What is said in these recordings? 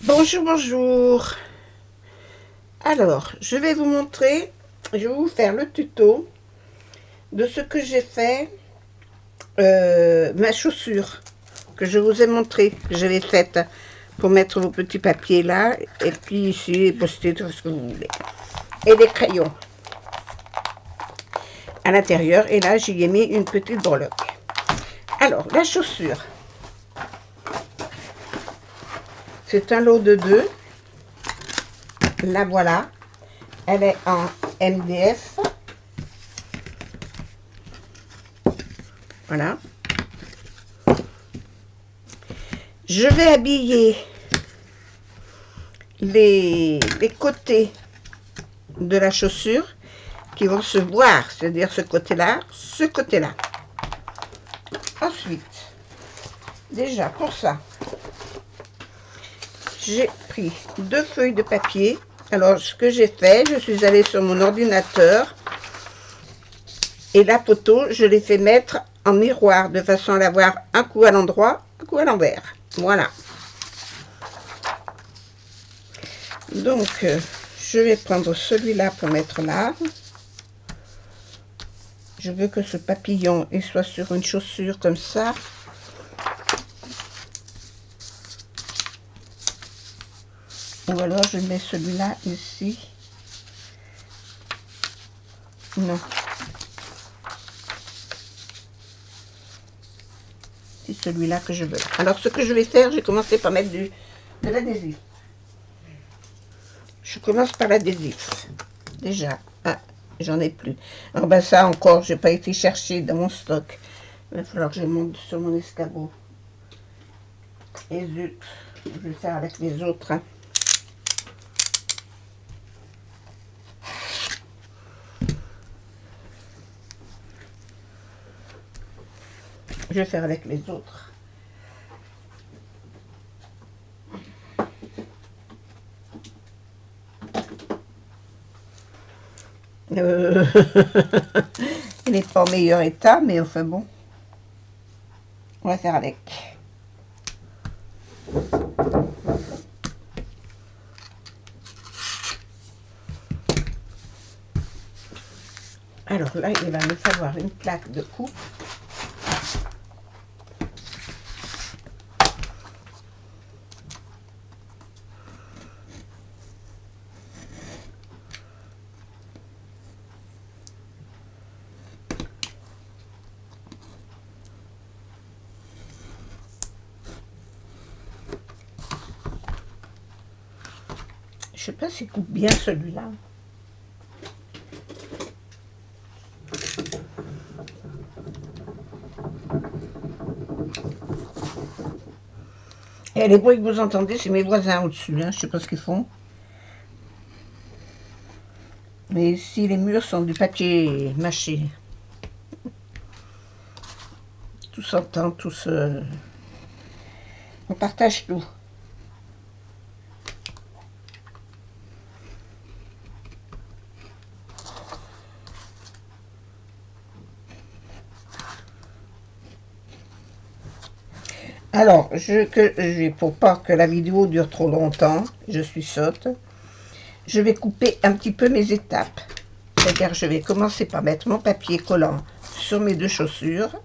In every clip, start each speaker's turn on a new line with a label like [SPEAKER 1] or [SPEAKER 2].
[SPEAKER 1] Bonjour, bonjour. Alors, je vais vous montrer, je vais vous faire le tuto de ce que j'ai fait, ma chaussure que je vous ai montré, que j'avais faite pour mettre vos petits papiers là, et puis ici, poster tout ce que vous voulez. Et des crayons à l'intérieur, et là, j'y ai mis une petite breloque. Alors, la chaussure, c'est un lot de 2. La voilà. Elle est en MDF. Voilà. Je vais habiller les côtés de la chaussure qui vont se voir, c'est-à-dire ce côté-là, ce côté-là. Ensuite, déjà pour ça, j'ai pris 2 feuilles de papier. Alors, ce que j'ai fait, je suis allée sur mon ordinateur et la photo, je l'ai fait mettre en miroir de façon à l'avoir un coup à l'endroit, un coup à l'envers. Voilà. Donc, je vais prendre celui-là pour mettre là. Je veux que ce papillon il soit sur une chaussure comme ça. Ou alors je mets celui-là ici. Non. C'est celui-là que je veux. Alors ce que je vais faire, j'ai commencé par mettre de l'adhésif. Je commence par l'adhésif. Déjà. Ah, j'en ai plus. Alors ben ça encore, j'ai pas été chercher dans mon stock. Il va falloir que je monte sur mon escabeau. Et zut, je vais faire avec les autres. Hein. Je vais faire avec les autres. Il n'est pas en meilleur état, mais enfin bon. On va faire avec. Alors là, il va me falloir une plaque de coupe. Je sais pas s'il coupe bien celui-là. Et les bruits que vous entendez, c'est mes voisins au-dessus. Hein. Je sais pas ce qu'ils font. Mais ici, les murs sont du papier mâché. Tout s'entend, tout se... On partage tout. Alors, pour pas que la vidéo dure trop longtemps, je suis sotte, je vais couper un petit peu mes étapes. C'est-à-dire, je vais commencer par mettre mon papier collant sur mes 2 chaussures.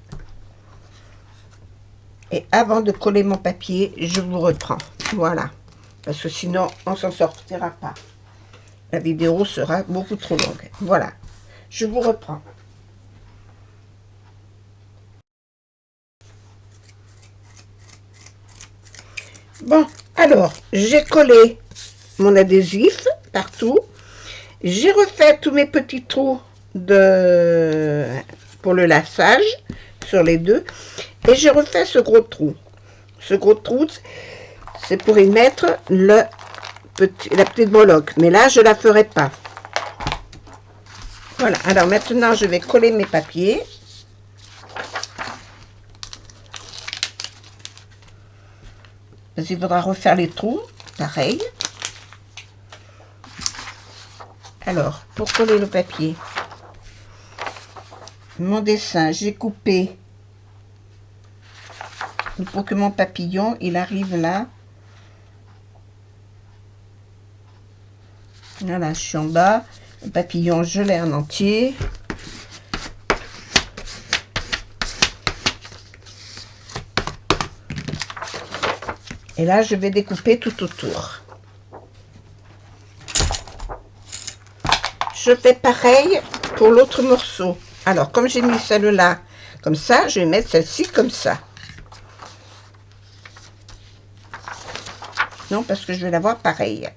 [SPEAKER 1] Et avant de coller mon papier, je vous reprends. Voilà. Parce que sinon, on s'en sortira pas. La vidéo sera beaucoup trop longue. Voilà. Je vous reprends. Bon, alors, j'ai collé mon adhésif partout. J'ai refait tous mes petits trous pour le laçage sur les 2. Et j'ai refait ce gros trou. Ce gros trou, c'est pour y mettre la petite breloque. Mais là, je ne la ferai pas. Voilà. Alors maintenant, je vais coller mes papiers. Il faudra refaire les trous. Pareil. Alors, pour coller le papier, mon dessin, j'ai coupé pour que mon papillon, il arrive là. Voilà, je suis en bas. Le papillon, je l'ai en entier. Et là, je vais découper tout autour. Je fais pareil pour l'autre morceau. Alors, comme j'ai mis celle-là comme ça, je vais mettre celle-ci comme ça. Non, parce que je vais la voir pareille.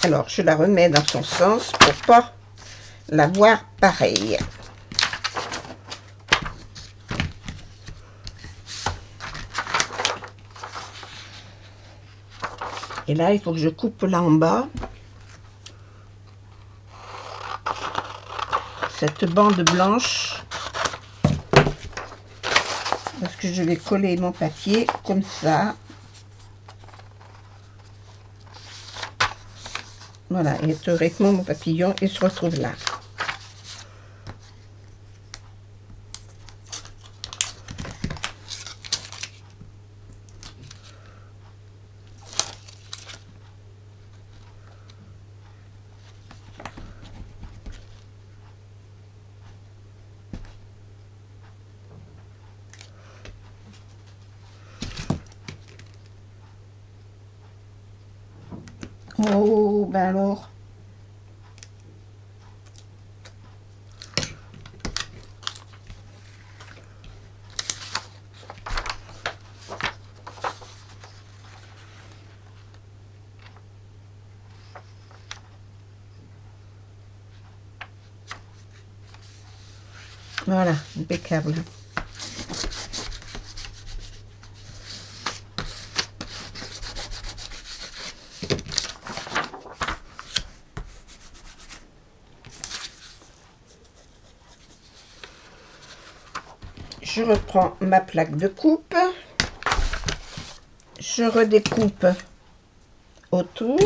[SPEAKER 1] Alors, je la remets dans son sens pour pas la voir pareille. Et là, il faut que je coupe là en bas. Cette bande blanche. Parce que je vais coller mon papier comme ça. Voilà, et théoriquement, mon papillon, il se retrouve là. Oh, ben alors. Voilà, impeccable. Je reprends ma plaque de coupe. Je redécoupe autour.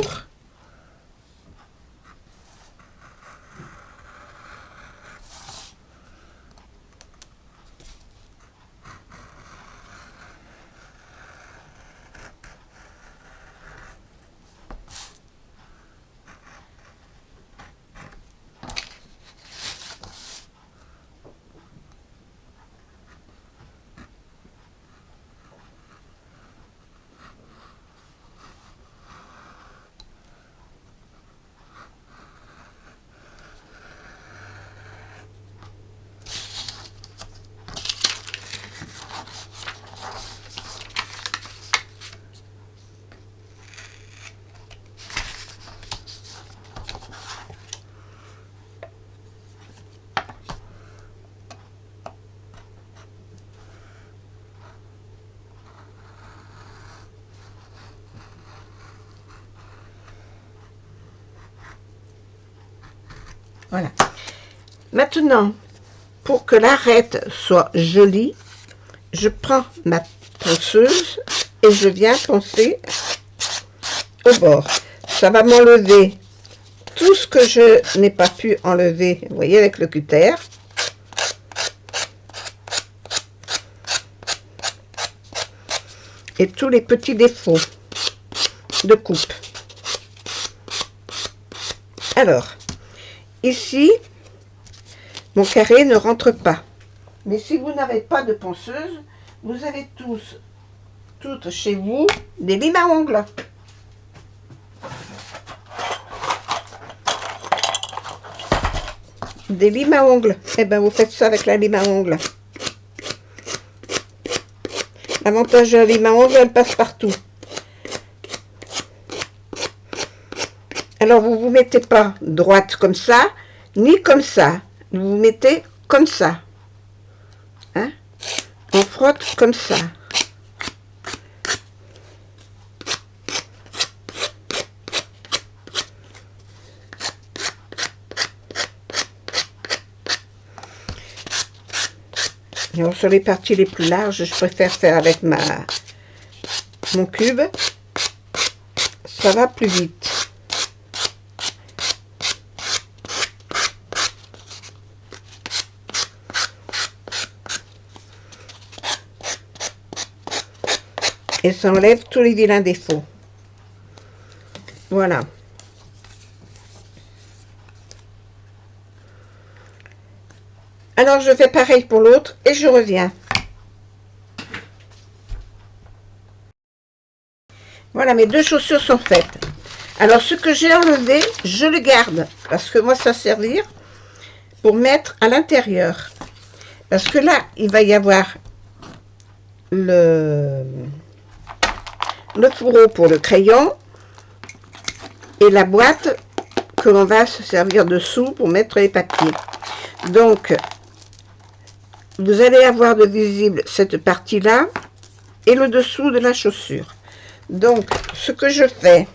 [SPEAKER 1] Voilà. Maintenant, pour que l'arête soit jolie, je prends ma ponceuse et je viens poncer au bord. Ça va m'enlever tout ce que je n'ai pas pu enlever, vous voyez, avec le cutter. Et tous les petits défauts de coupe. Alors, ici, mon carré ne rentre pas. Mais si vous n'avez pas de ponceuse, vous avez toutes chez vous, des limes à ongles. Des limes à ongles. Eh bien, vous faites ça avec la lime à ongles. L'avantage de la lime à ongles, elle passe partout. Alors, vous ne vous mettez pas droite comme ça, ni comme ça. Vous vous mettez comme ça. Hein? On frotte comme ça. Alors, sur les parties les plus larges, je préfère faire avec mon cube. Ça va plus vite. Et ça enlève tous les vilains défauts. Voilà. Alors je fais pareil pour l'autre et je reviens. Voilà, mes deux chaussures sont faites. Alors ce que j'ai enlevé, je le garde parce que moi ça va servir pour mettre à l'intérieur. Parce que là, il va y avoir le fourreau pour le crayon et la boîte que l'on va se servir dessous pour mettre les papiers. Donc, vous allez avoir de visible cette partie-là et le dessous de la chaussure. Donc, ce que je fais,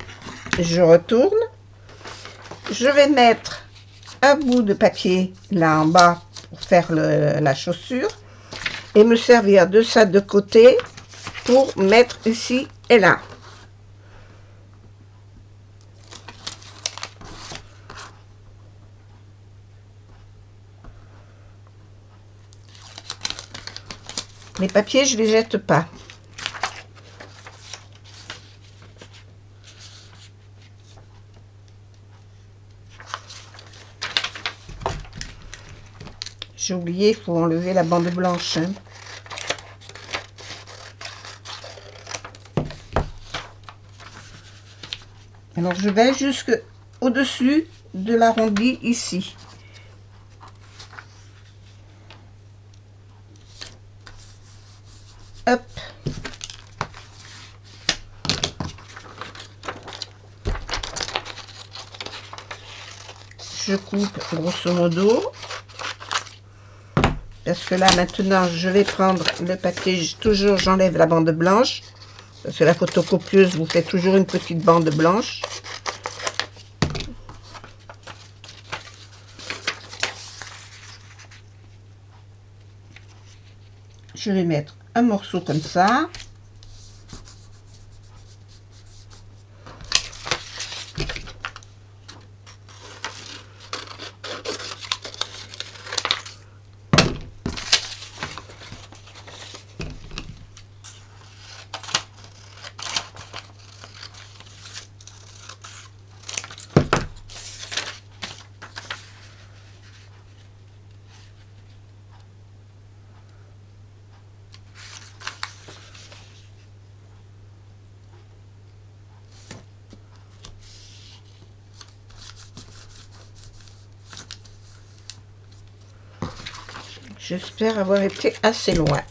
[SPEAKER 1] je retourne. Je vais mettre un bout de papier là en bas pour faire la chaussure et me servir de ça de côté pour mettre ici et là. Les papiers, je les jette pas. J'ai oublié, il faut enlever la bande blanche. Hein. Alors je vais jusque au-dessus de l'arrondi ici. Hop. Je coupe grosso modo. Parce que là maintenant je vais prendre le papier, toujours j'enlève la bande blanche. Parce que la photocopieuse vous fait toujours une petite bande blanche. Je vais mettre un morceau comme ça. J'espère avoir été assez loin.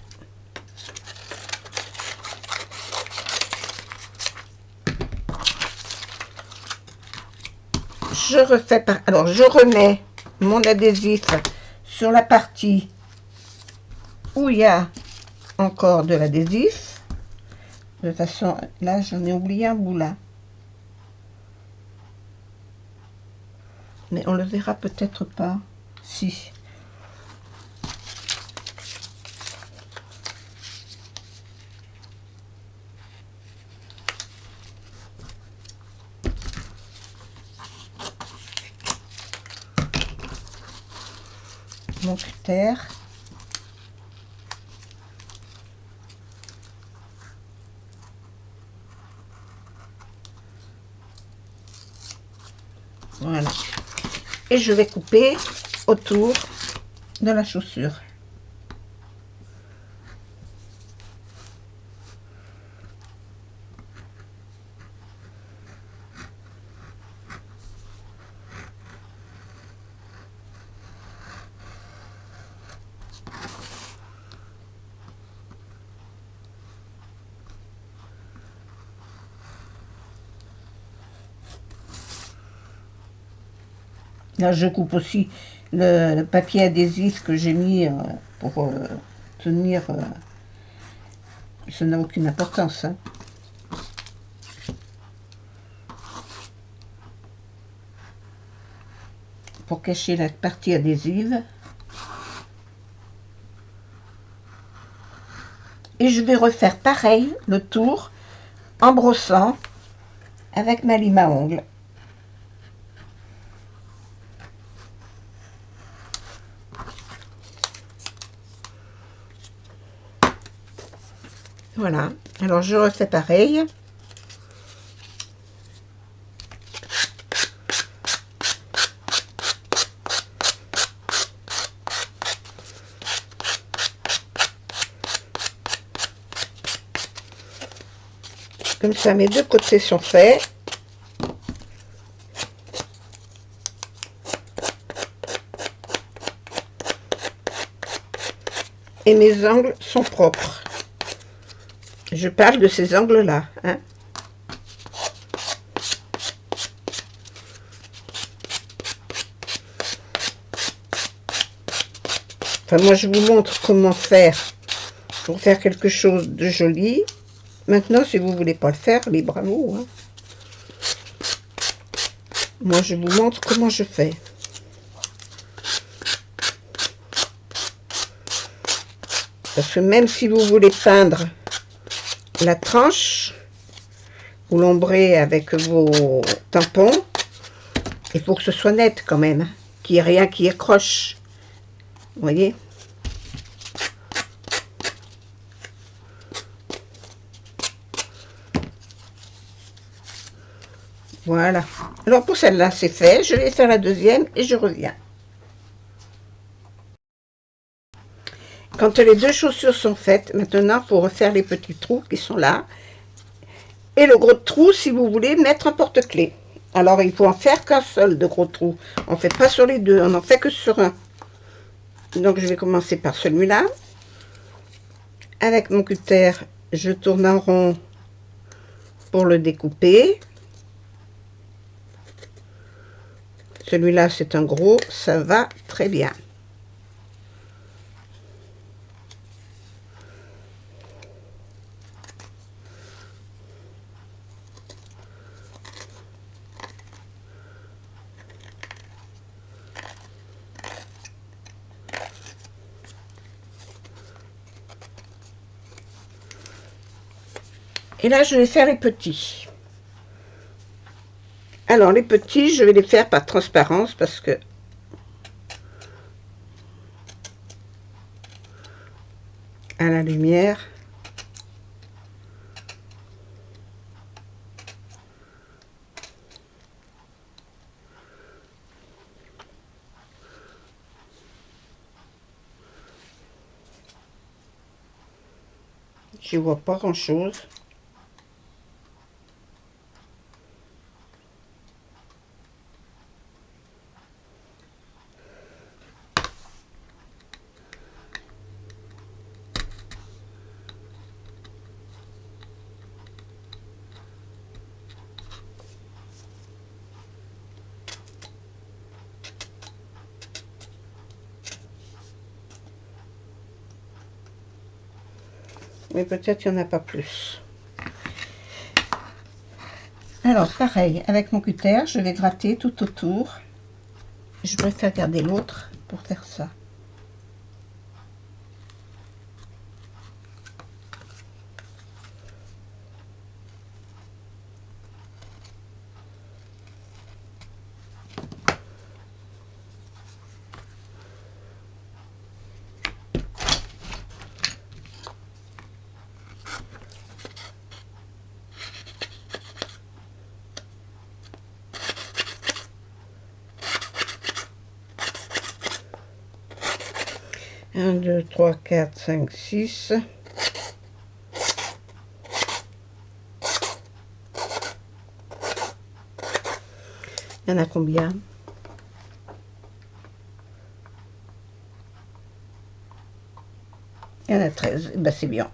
[SPEAKER 1] Je refais par... Alors, je remets mon adhésif sur la partie où il y a encore de l'adhésif. De toute façon, là, j'en ai oublié un bout là. Mais on le verra peut-être pas. Si. Mon cutter. Voilà. Et je vais couper autour de la chaussure. Là, je coupe aussi le papier adhésif que j'ai mis pour tenir. Ça n'a aucune importance. Hein. Pour cacher la partie adhésive. Et je vais refaire pareil, le tour, en brossant avec ma lime à ongles. Voilà, alors je refais pareil. Comme ça, mes deux côtés sont faits. Et mes angles sont propres. Je parle de ces angles-là, hein. Enfin, moi, je vous montre comment faire pour faire quelque chose de joli. Maintenant, si vous voulez pas le faire, libre à vous, hein. Moi, je vous montre comment je fais. Parce que même si vous voulez peindre la tranche ou l'ombrer avec vos tampons, il faut que ce soit net quand même, hein, qu'il n'y ait rien qui accroche. Vous voyez? Voilà. Alors pour celle-là, c'est fait. Je vais faire la deuxième et je reviens. Quand les deux chaussures sont faites, maintenant, il faut refaire les petits trous qui sont là. Et le gros trou, si vous voulez, mettre un porte-clés. Alors, il faut en faire qu'un seul de gros trou. On ne fait pas sur les deux, on n'en fait que sur un. Donc, je vais commencer par celui-là. Avec mon cutter, je tourne en rond pour le découper. Celui-là, c'est un gros, ça va très bien. Et là, je vais faire les petits. Alors, les petits, je vais les faire par transparence parce que à la lumière, je vois pas grand-chose. Mais peut-être il n'y en a pas plus. Alors, pareil, avec mon cutter, je vais gratter tout autour. Je préfère garder l'autre pour faire ça. Un, deux, trois, quatre, cinq, six. Il y en a combien? Il y en a 13. Ben, c'est bien.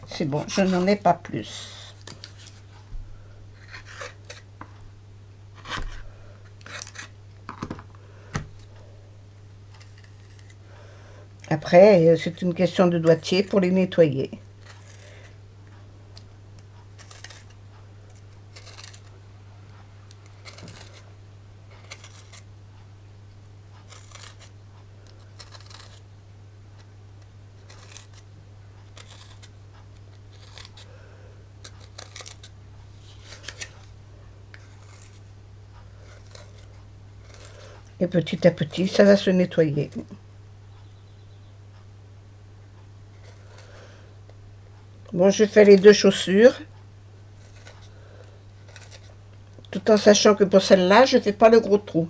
[SPEAKER 1] C'est bon, je n'en ai pas plus. Après, c'est une question de doigtier pour les nettoyer. Et petit à petit, ça va se nettoyer. Bon, je fais les deux chaussures. Tout en sachant que pour celle-là, je ne fais pas le gros trou.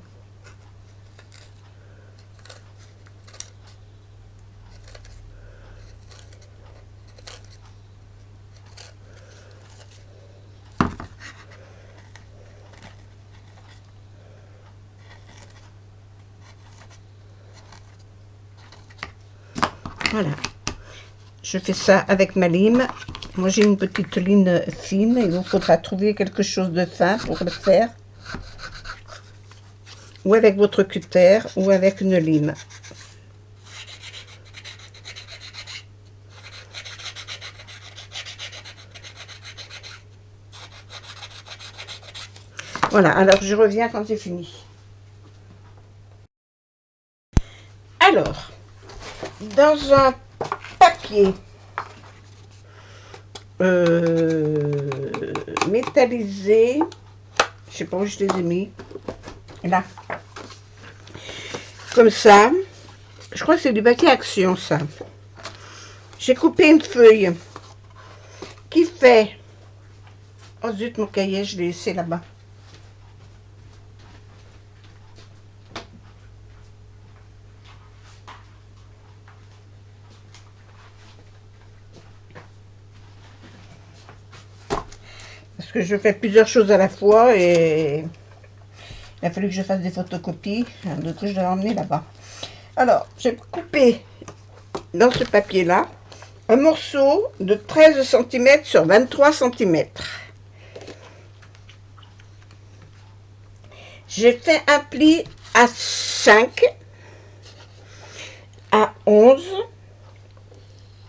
[SPEAKER 1] Voilà. Je fais ça avec ma lime. Moi, j'ai une petite lime fine. Il vous faudra trouver quelque chose de fin pour le faire. Ou avec votre cutter, ou avec une lime. Voilà, alors je reviens quand c'est fini. Alors, dans un papier métallisé, je sais pas où je les ai mis, là, comme ça, je crois que c'est du papier Action, ça. J'ai coupé une feuille qui fait, oh zut, mon cahier, je l'ai laissé là-bas. Parce que je fais plusieurs choses à la fois et il a fallu que je fasse des photocopies. Donc je l'ai emmené là-bas. Alors, j'ai coupé dans ce papier-là un morceau de 13 cm sur 23 cm. J'ai fait un pli à 5, à 11,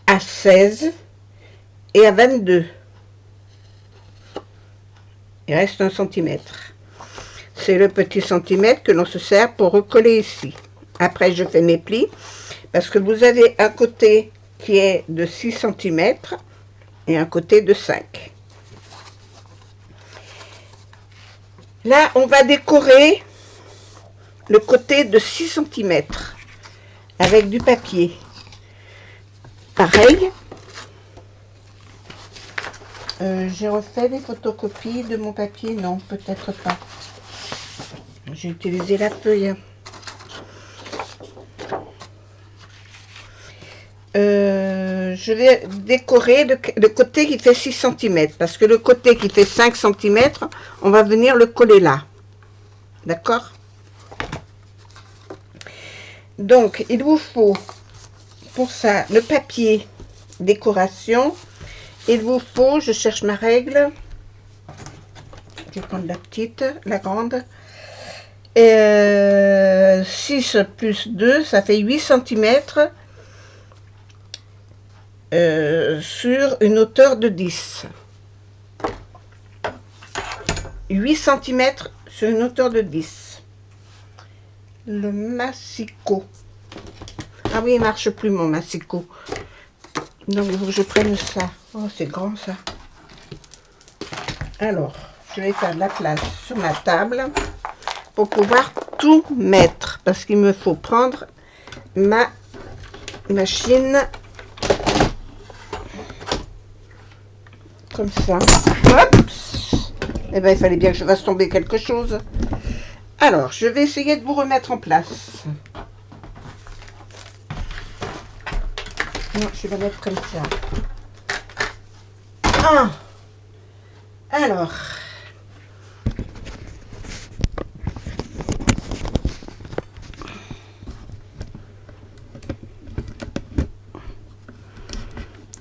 [SPEAKER 1] à 16 et à 22. Il reste 1 cm. C'est le petit centimètre que l'on se sert pour recoller ici. Après, je fais mes plis parce que vous avez un côté qui est de 6 cm et un côté de 5. Là, on va décorer le côté de 6 cm avec du papier. Pareil. J'ai refait des photocopies de mon papier. Non, peut-être pas. J'ai utilisé la feuille. Je vais décorer le côté qui fait 6 cm. Parce que le côté qui fait 5 cm, on va venir le coller là. D'accord? Donc, il vous faut pour ça le papier décoration. Il vous faut, je cherche ma règle. Je vais prendre la petite, la grande. 6 plus 2, ça fait 8 cm sur une hauteur de 10. 8 cm sur une hauteur de 10. Le massicot. Ah oui, il marche plus mon massicot. Donc il faut que je prenne ça. Oh, c'est grand ça. Alors, je vais faire de la place sur ma table pour pouvoir tout mettre. Parce qu'il me faut prendre ma machine comme ça. Hop. Et bien, il fallait bien que je fasse tomber quelque chose. Alors, je vais essayer de vous remettre en place. Non, je vais la mettre comme ça. Ah. Alors.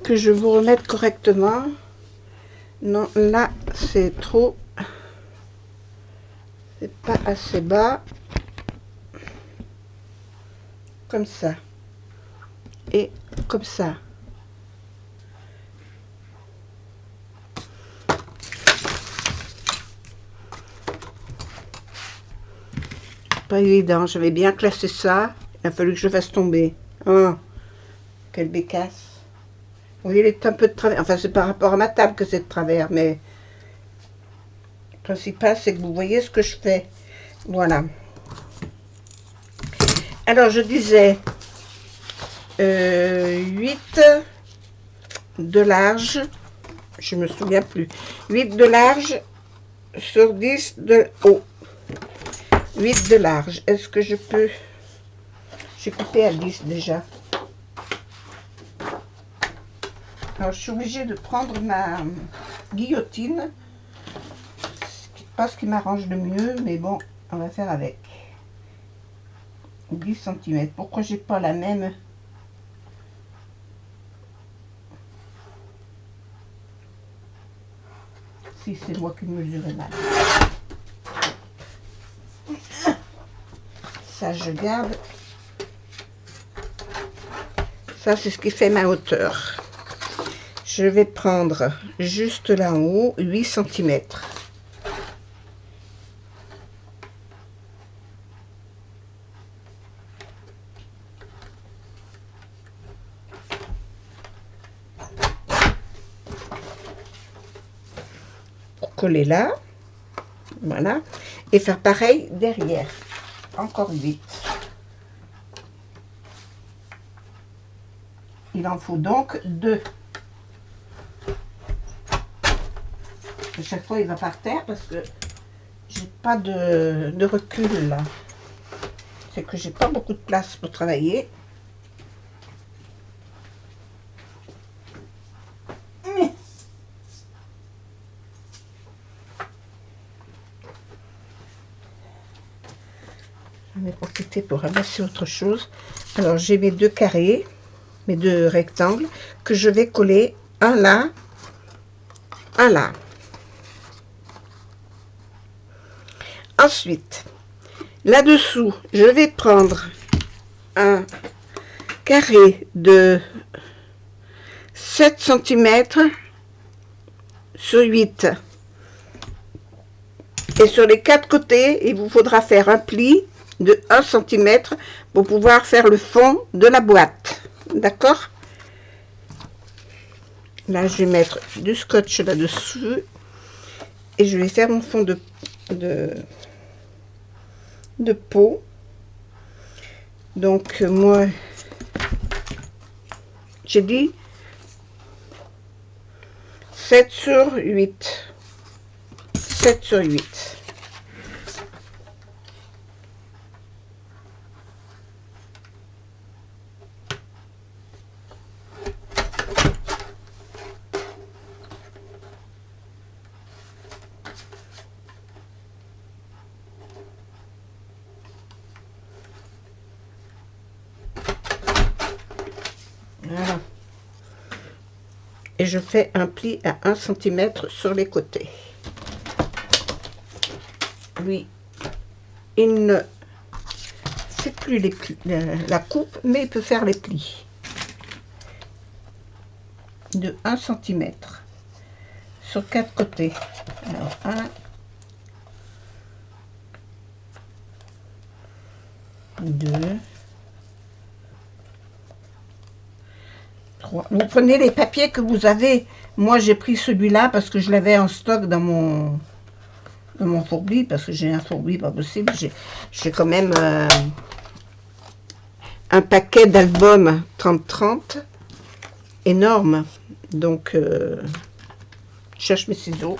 [SPEAKER 1] Que je vous remette correctement. Non, là, c'est trop. C'est pas assez bas. Comme ça. Et comme ça. Pas évident, j'avais bien classé ça. Il a fallu que je fasse tomber. Oh, quelle bécasse. Oui, il est un peu de travers. Enfin, c'est par rapport à ma table que c'est de travers, mais le principal, c'est que vous voyez ce que je fais. Voilà. Alors, je disais 8 de large. Je me souviens plus. 8 de large sur 10 de haut. 8 de large. Est-ce que je peux... J'ai coupé à 10 déjà. Alors, je suis obligée de prendre ma guillotine. Pas ce qui m'arrange le mieux, mais bon, on va faire avec. 10 cm. Pourquoi j'ai pas la même si c'est moi qui mesurais mal. Ça, je garde. Ça, c'est ce qui fait ma hauteur. Je vais prendre juste là en haut 8 cm. Pour coller là. Voilà. Et faire pareil derrière. Encore 8. Il en faut donc 2. À chaque fois, il va par terre parce que j'ai pas de recul là. C'est que j'ai pas beaucoup de place pour travailler. J'en ai profité pour ramasser autre chose. Alors, j'ai mes 2 carrés, mes 2 rectangles que je vais coller un là, un là. Ensuite, là-dessous, je vais prendre un carré de 7 cm sur 8. Et sur les 4 côtés, il vous faudra faire un pli de 1 cm pour pouvoir faire le fond de la boîte. D'accord? Là, je vais mettre du scotch là-dessus. Et je vais faire mon fond de peau. Donc, moi, j'ai dit 7 sur 8. 7 sur 8. Voilà. Et je fais un pli à 1 cm sur les côtés. Lui, il ne fait plus les plis, la coupe, mais il peut faire les plis de 1 cm sur 4 côtés. Alors, 1, 2, 3. Vous prenez les papiers que vous avez. Moi, j'ai pris celui-là parce que je l'avais en stock dans mon fourbi, parce que j'ai un fourbi pas possible. J'ai quand même un paquet d'albums 30-30 énorme. Donc, je cherche mes ciseaux.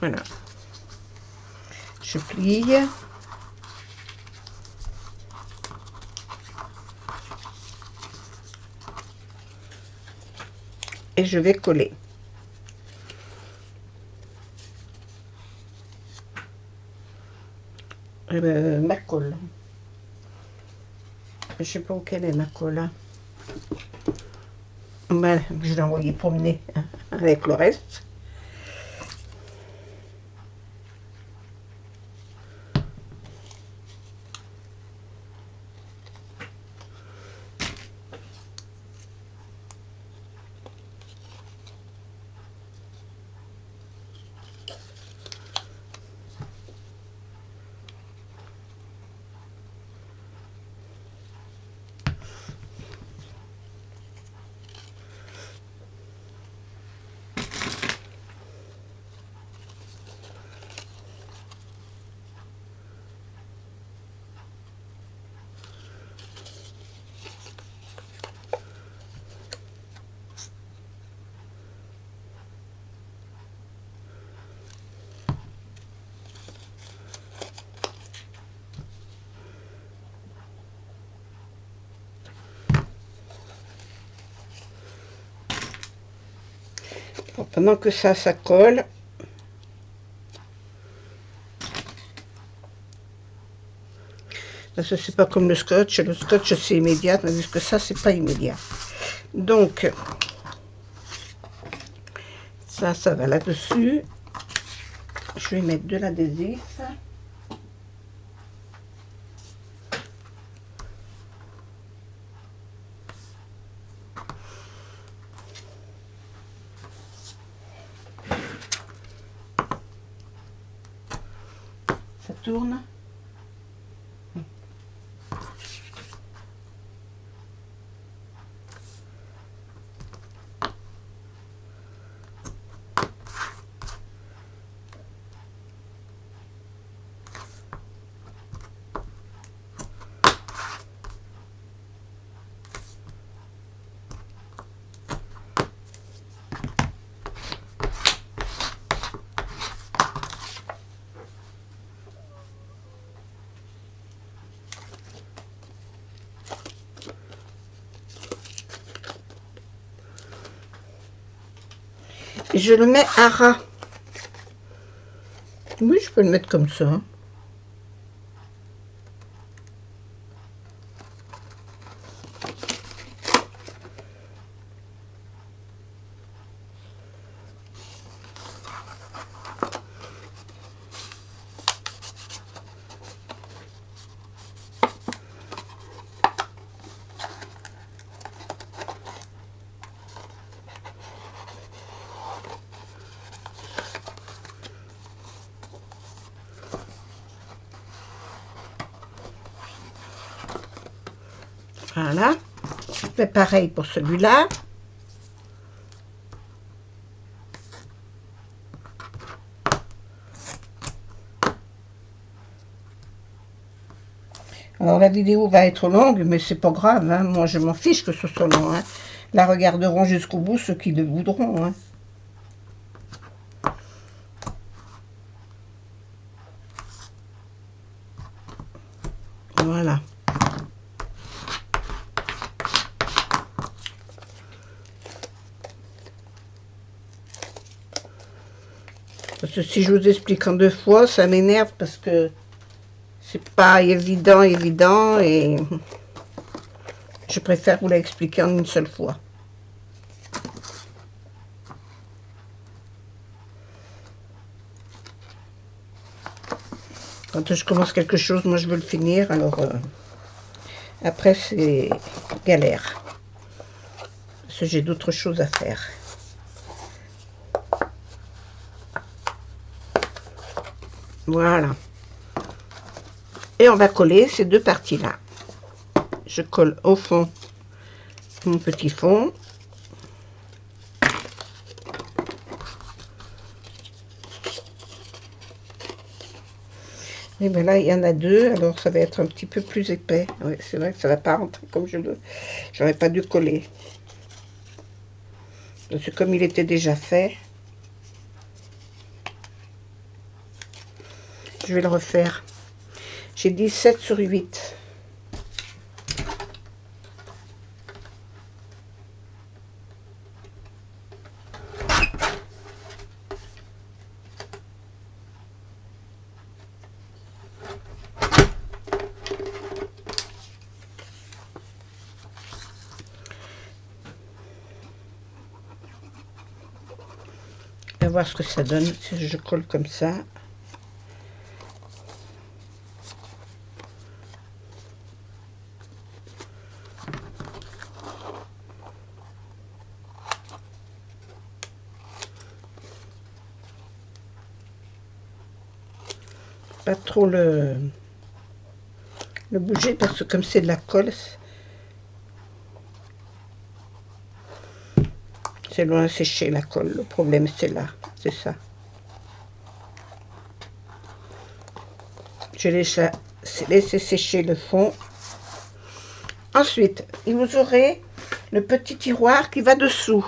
[SPEAKER 1] Voilà. Je plie. Et je vais coller. Ma colle. Je sais pas où quelle est ma colle. Ben, je l'ai envoyé promener avec le reste. Bon, pendant que ça colle, Parce que c'est pas comme le scotch. Le scotch, c'est immédiat, tandis que ça, c'est pas immédiat. Donc, ça va là-dessus. Je vais mettre de l'adhésif. Ça tourne. Et je le mets à ras. Oui, je peux le mettre comme ça. Voilà. Je fais pareil pour celui-là. Alors la vidéo va être longue, mais c'est pas grave, hein. Moi je m'en fiche que ce soit long, hein. La regarderont jusqu'au bout ceux qui le voudront, hein. Voilà. Parce que si je vous explique en 2 fois, ça m'énerve parce que c'est pas évident et je préfère vous l'expliquer en une seule fois. Quand je commence quelque chose, moi je veux le finir, alors après c'est galère. Parce que j'ai d'autres choses à faire. Voilà. Et on va coller ces 2 parties-là. Je colle au fond mon petit fond. Et bien là, il y en a 2, alors ça va être un petit peu plus épais. Oui, c'est vrai que ça ne va pas rentrer comme je le... J'aurais pas dû coller. Parce que comme il était déjà fait, je vais le refaire. J'ai dit 7 sur 8. On va voir ce que ça donne si je colle comme ça. Pas trop le bouger parce que comme c'est de la colle, c'est loin à sécher la colle. Le problème c'est là, c'est ça. Je laisse laisser sécher le fond. Ensuite, vous aurez le petit tiroir qui va dessous.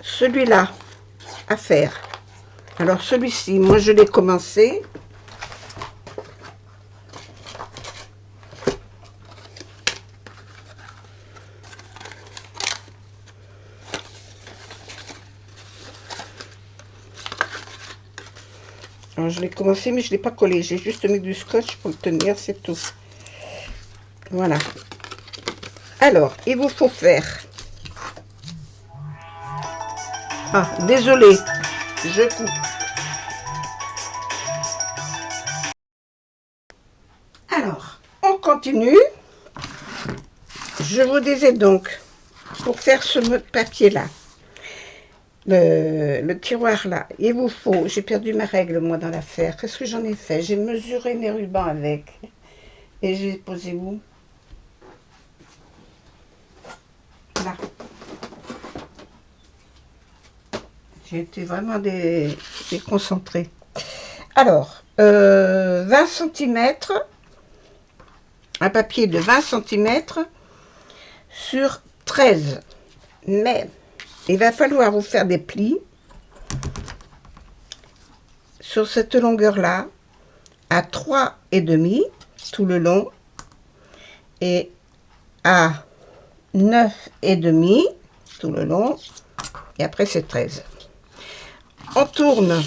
[SPEAKER 1] Celui-là à faire. Alors celui-ci, moi je l'ai commencé. Alors, je l'ai commencé, mais je ne l'ai pas collé. J'ai juste mis du scotch pour le tenir, c'est tout. Voilà. Alors, il vous faut faire... Ah, désolé, je coupe. Alors, on continue. Je vous disais donc, pour faire ce papier-là, le tiroir là, il vous faut, j'ai perdu ma règle moi dans l'affaire, qu'est-ce que j'en ai fait? J'ai mesuré mes rubans avec, et j'ai posé où? Là. J'ai été vraiment déconcentrée. Alors, 20 cm, un papier de 20 cm sur 13. Mais il va falloir vous faire des plis sur cette longueur-là à 3,5 tout le long et à 9,5 tout le long et après c'est 13. On tourne.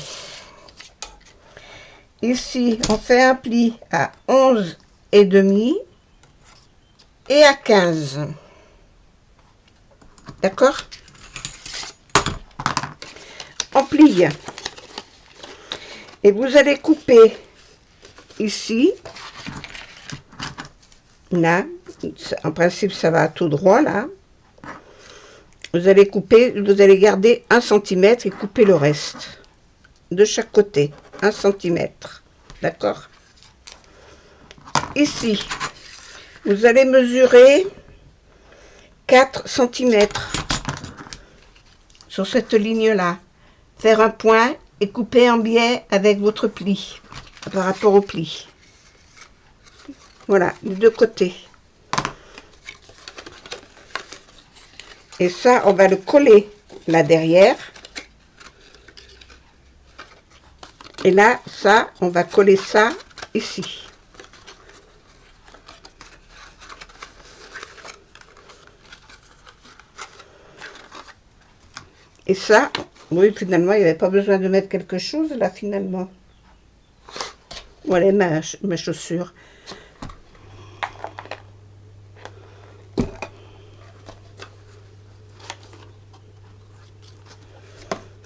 [SPEAKER 1] Ici, on fait un pli à 11,5 et à 15. D'accord? On plie. Et vous allez couper ici. Là. En principe, ça va tout droit, là. Vous allez couper, vous allez garder 1 cm et couper le reste. De chaque côté. 1 cm. D'accord? Ici, vous allez mesurer 4 cm sur cette ligne-là. Faire un point et couper en biais avec votre pli, par rapport au pli. Voilà, des deux côtés. Et ça, on va le coller là derrière. Et là, ça, on va coller ça ici. Et ça, oui, finalement, il n'y avait pas besoin de mettre quelque chose, là, finalement. Voilà ma chaussure.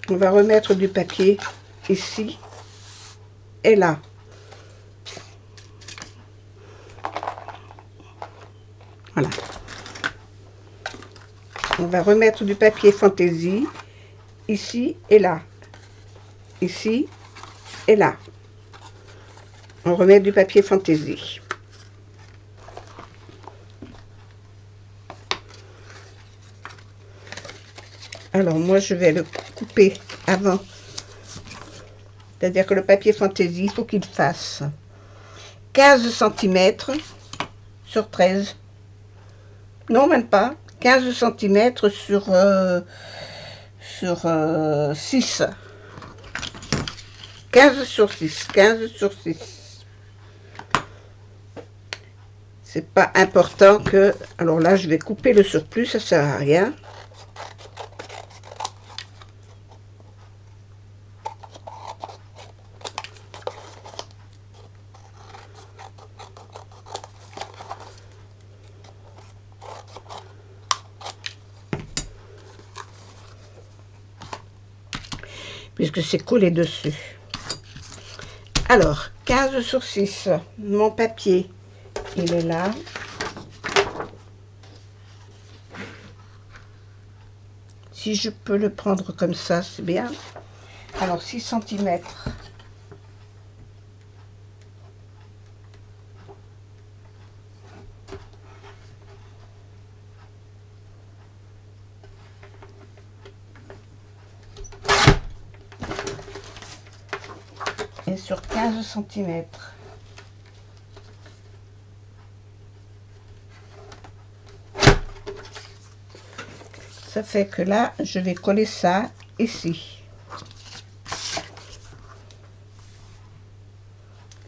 [SPEAKER 1] On va remettre du papier ici et là. Voilà. On va remettre du papier fantaisie ici et là. Ici et là. On remet du papier fantaisie. Alors, moi, je vais le couper avant. C'est-à-dire que le papier fantaisie, il faut qu'il fasse 15 cm sur 13. Non, même pas. 15 cm sur 6. 15 sur 6. 15 sur 6. C'est pas important que... Alors là, je vais couper le surplus, ça sert à rien. Puisque c'est collé dessus. Alors, 15 sur 6, mon papier, il est là. Si je peux le prendre comme ça, c'est bien. Alors, 6 cm. Et sur 15 cm. Ça fait que là, je vais coller ça ici.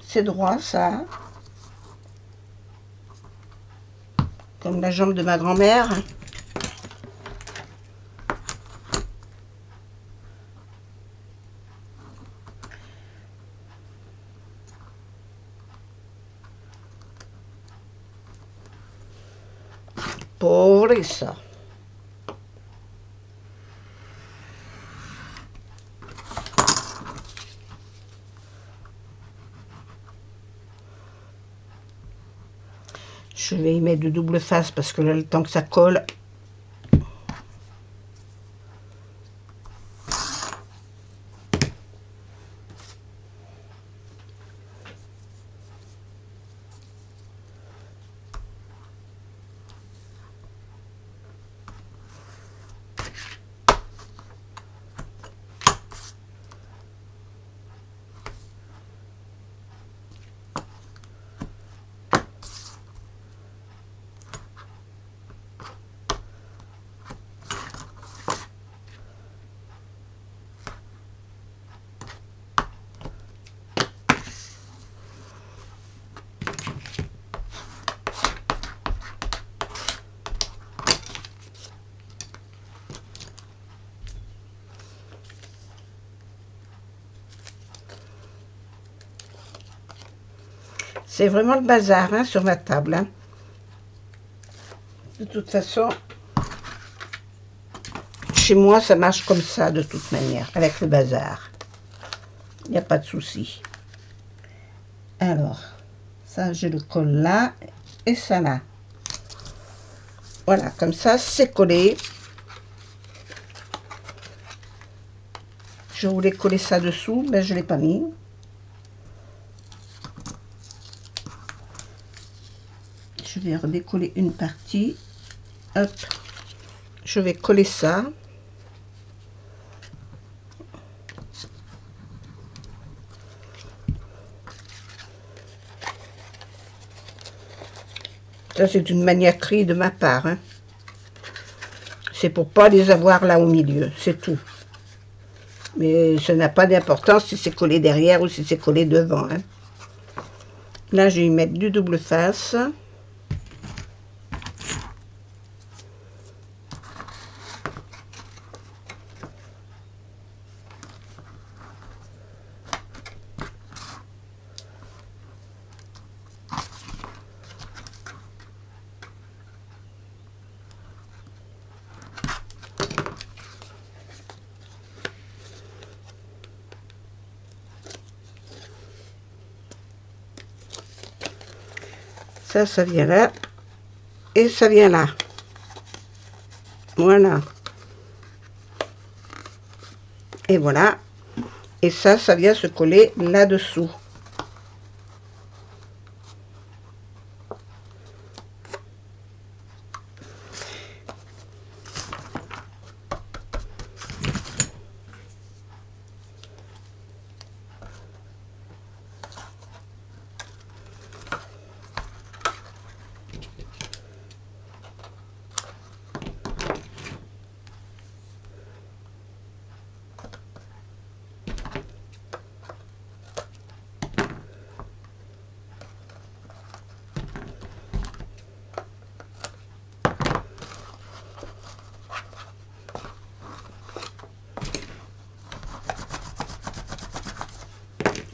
[SPEAKER 1] C'est droit, ça. Comme la jambe de ma grand-mère. pobreza. Je vais y mettre de double face parce que là, le temps que ça colle. C'est vraiment le bazar hein, sur ma table. Hein. De toute façon, chez moi, ça marche comme ça de toute manière, avec le bazar. Il n'y a pas de souci. Alors, ça, je le colle là et ça là. Voilà, comme ça, c'est collé. Je voulais coller ça dessous, mais je ne l'ai pas mis. Je vais redécoller une partie. Hop. Je vais coller ça. Ça, c'est une maniaquerie de ma part. Hein. C'est pour pas les avoir là au milieu, c'est tout. Mais ça n'a pas d'importance si c'est collé derrière ou si c'est collé devant. Hein. Là, je vais y mettre du double face. Ça vient là. Et ça vient là. Voilà. Et voilà. Et ça vient se coller là-dessous.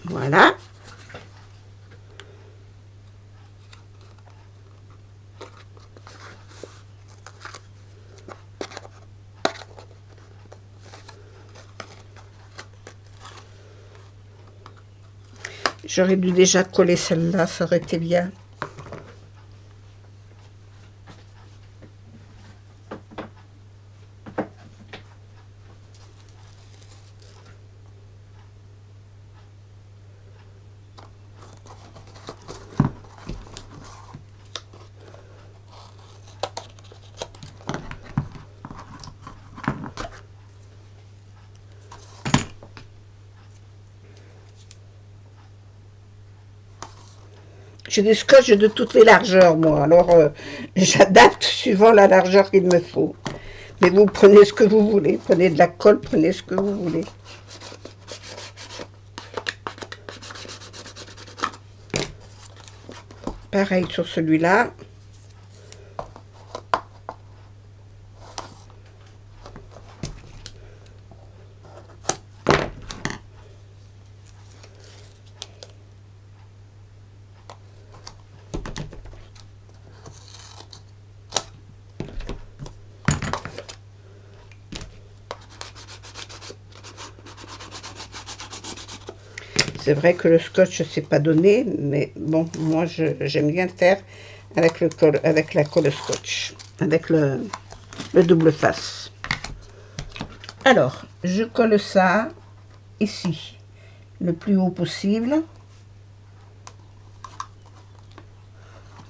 [SPEAKER 1] Voilà. J'aurais dû déjà coller celle-là, ça aurait été bien. J'ai des scotch de toutes les largeurs, moi. Alors, j'adapte suivant la largeur qu'il me faut. Mais vous prenez ce que vous voulez. Prenez de la colle, prenez ce que vous voulez. Pareil sur celui-là. C'est vrai que le scotch, c'est pas donné, mais bon, moi, j'aime bien le faire avec le colle, avec la colle scotch, avec le double face. Alors, je colle ça ici, le plus haut possible,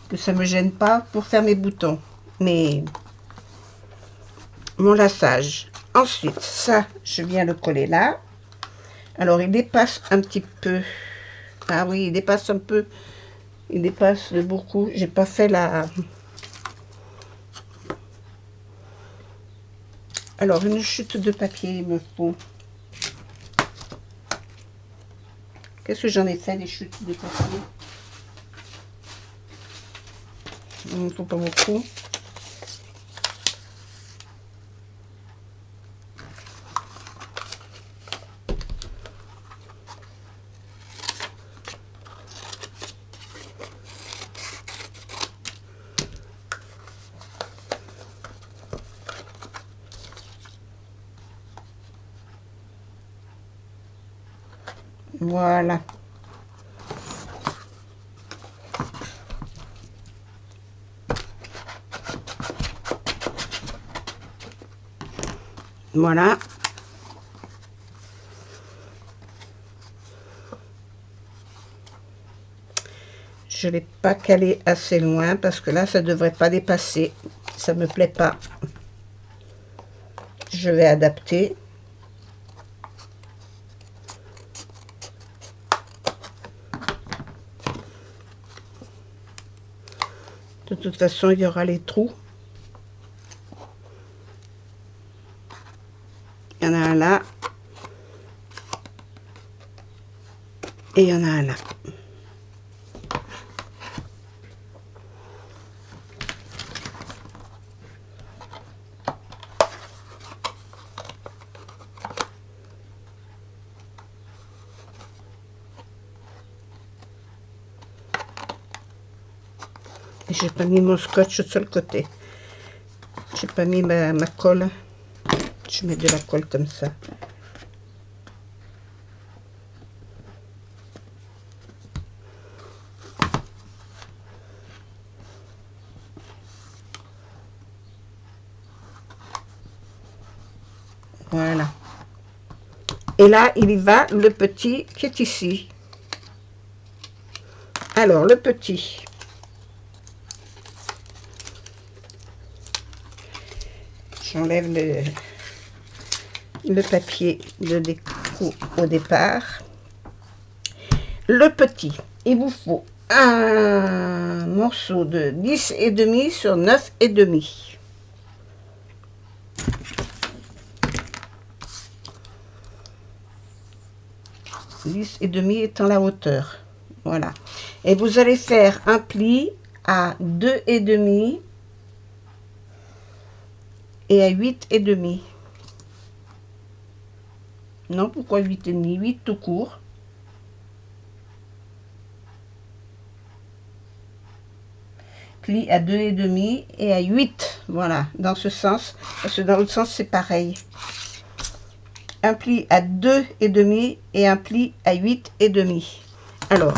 [SPEAKER 1] que ça me gêne pas pour faire mes boutons, mais mon laçage. Ensuite, ça, je viens le coller là. Alors, il dépasse un petit peu. Ah oui, il dépasse un peu. Il dépasse de beaucoup. J'ai pas fait la... Alors, une chute de papier, il me faut. Qu'est-ce que j'en ai fait, des chutes de papier? Il ne faut pas beaucoup. Voilà. Voilà. Je ne l'ai pas calé assez loin parce que là, ça ne devrait pas dépasser. Ça me plaît pas. Je vais adapter. De toute façon, il y aura les trous. Il y en a un là. Et il y en a un là. Et j'ai pas mis mon scotch sur le côté. J'ai pas mis ma colle. Je mets de la colle comme ça. Voilà. Et là, il y va le petit qui est ici. Alors, le petit. J'enlève le papier de déco au départ. Le petit, il vous faut un morceau de 10,5 sur 9,5. Et demi étant la hauteur. Voilà. Et vous allez faire un pli à 2,5 et à 8,5. Non, pourquoi 8,5? 8 tout court. Pli à 2,5 et à 8. Voilà, dans ce sens. Parce que dans l'autre sens, c'est pareil. Un pli à 2,5 et un pli à 8,5. Alors,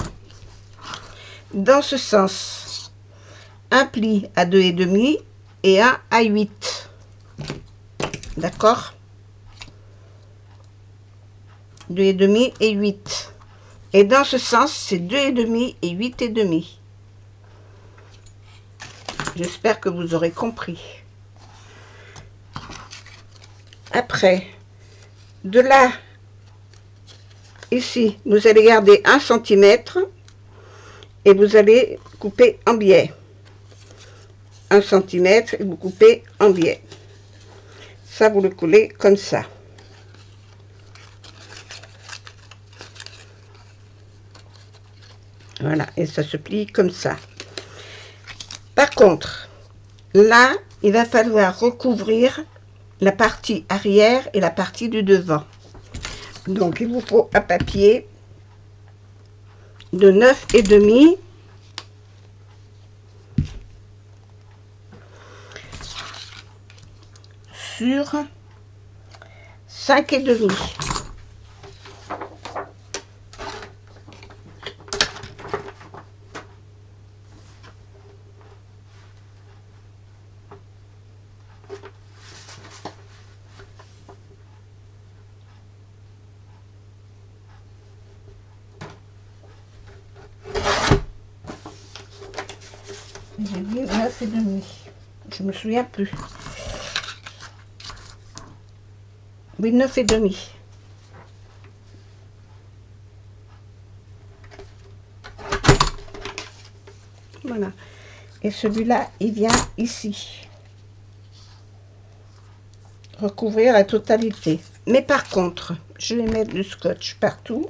[SPEAKER 1] dans ce sens, un pli à 2,5 et un à 8. D'accord? 2,5 et 8. Et dans ce sens, c'est 2,5 et 8,5. J'espère que vous aurez compris. Après, de là, ici, vous allez garder 1 cm et vous allez couper en biais. 1 cm et vous coupez en biais. Ça, vous le collez comme ça. Voilà, et ça se plie comme ça. Par contre, là, il va falloir recouvrir la partie arrière et la partie du devant. Donc, il vous faut un papier de 9,5 sur 5,5. J'ai dit 9,5. Je me souviens plus. Oui, 9,5. Voilà. Et celui-là, il vient ici. Recouvrir la totalité. Mais par contre, je vais mettre du scotch partout.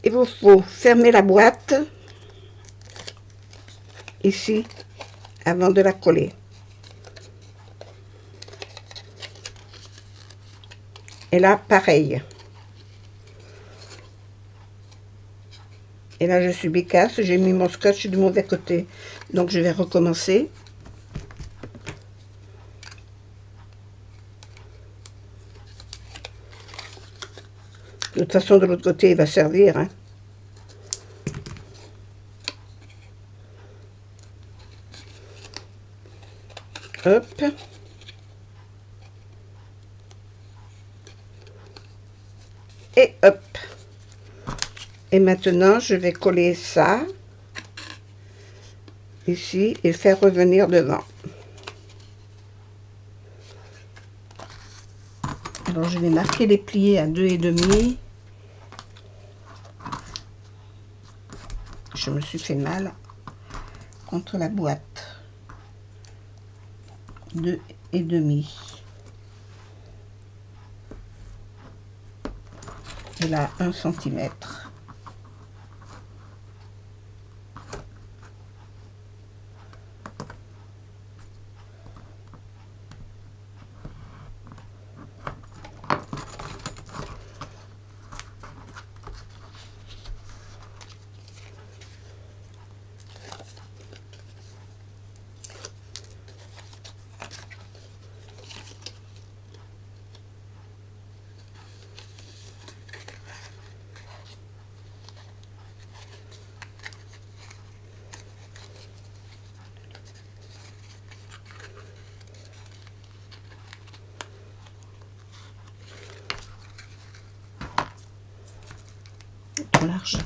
[SPEAKER 1] Il vous faut fermer la boîte ici avant de la coller. Et là, pareil. Et là, je suis bicasse. J'ai mis mon scotch du mauvais côté. Donc, je vais recommencer. De toute façon, de l'autre côté, il va servir. Hein. Hop. Et hop. Et maintenant, je vais coller ça ici et faire revenir devant. Alors, je vais marquer les pliés à 2,5. Je me suis fait mal contre la boîte. 2,5. Et là, 1 cm. Trop large.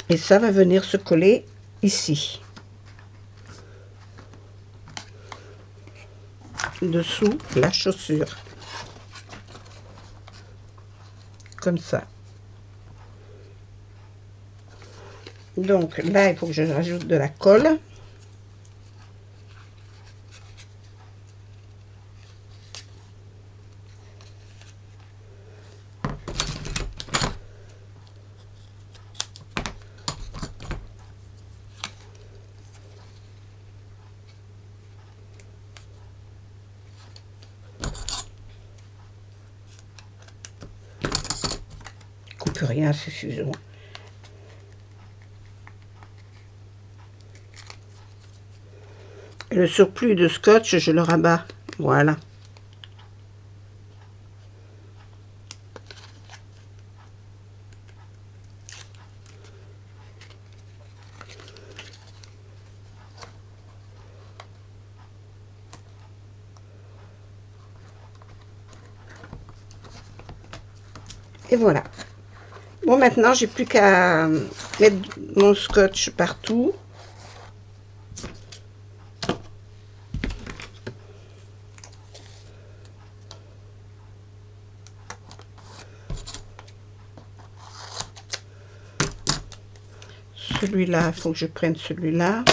[SPEAKER 1] Et ça va venir se coller ici. Dessous la chaussure. Comme ça. Donc là, il faut que je rajoute de la colle. Coupe rien, c'est suffisant. Le surplus de scotch, je le rabats. Voilà. Et voilà. Bon, maintenant, j'ai plus qu'à mettre mon scotch partout. celui-là, il faut que je prenne celui-là.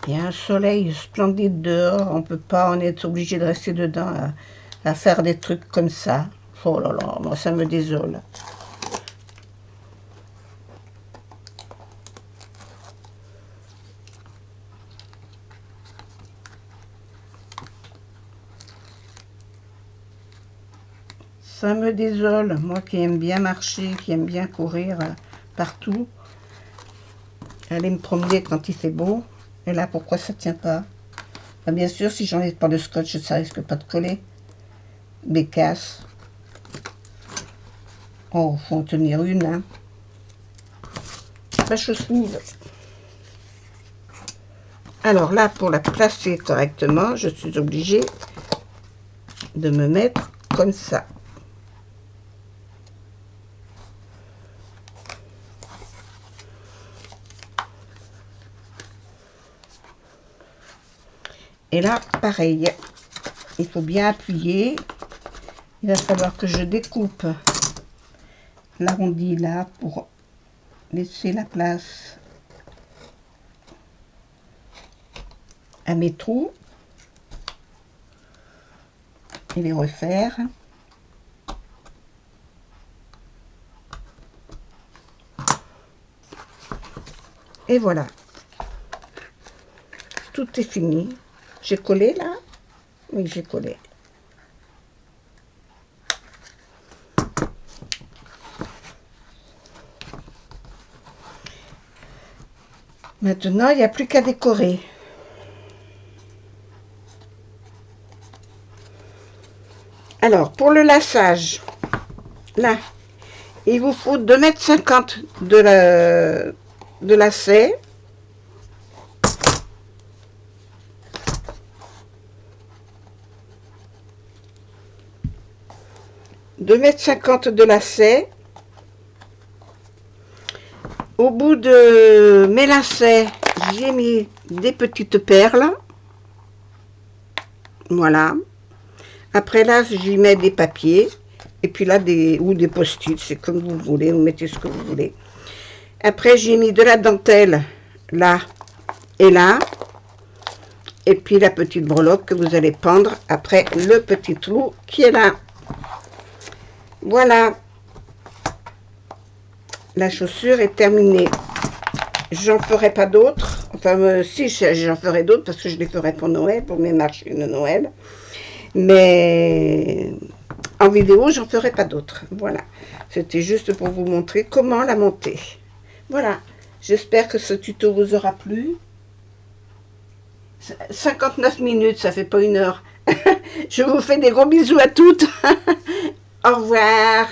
[SPEAKER 1] Il y a un soleil splendide dehors, on peut pas, on est obligé de rester dedans à faire des trucs comme ça. Oh là là, moi ça me désole. Ça me désole, moi qui aime bien marcher, qui aime bien courir partout. Aller me promener quand il fait beau. Et là, pourquoi ça tient pas? Ben, bien sûr, si j'enlève pas le scotch, ça risque pas de coller. Bécasse. Oh, faut en tenir une, hein. Ma chaussure. Alors là, pour la placer correctement, je suis obligée de me mettre comme ça. Et là, pareil, il faut bien appuyer. Il va falloir que je découpe l'arrondi là pour laisser la place à mes trous et les refaire. Et voilà, tout est fini. J'ai collé là? Oui, j'ai collé. Maintenant, il n'y a plus qu'à décorer. Alors, pour le laçage, là, il vous faut 2,50 m de lacet. De lacet. Au bout de mes lacets, j'ai mis des petites perles. Voilà. Après là, j'y mets des papiers. Et puis là, des post-it. C'est comme vous voulez. Vous mettez ce que vous voulez. Après, j'ai mis de la dentelle là et là. Et puis la petite breloque que vous allez pendre après le petit trou qui est là. Voilà. La chaussure est terminée. J'en ferai pas d'autres. Enfin, si, j'en ferai d'autres parce que je les ferai pour Noël, pour mes marchés de Noël. Mais en vidéo, j'en ferai pas d'autres. Voilà. C'était juste pour vous montrer comment la monter. Voilà. J'espère que ce tuto vous aura plu. 59 minutes, ça fait pas 1 heure. Je vous fais des gros bisous à toutes. Au revoir.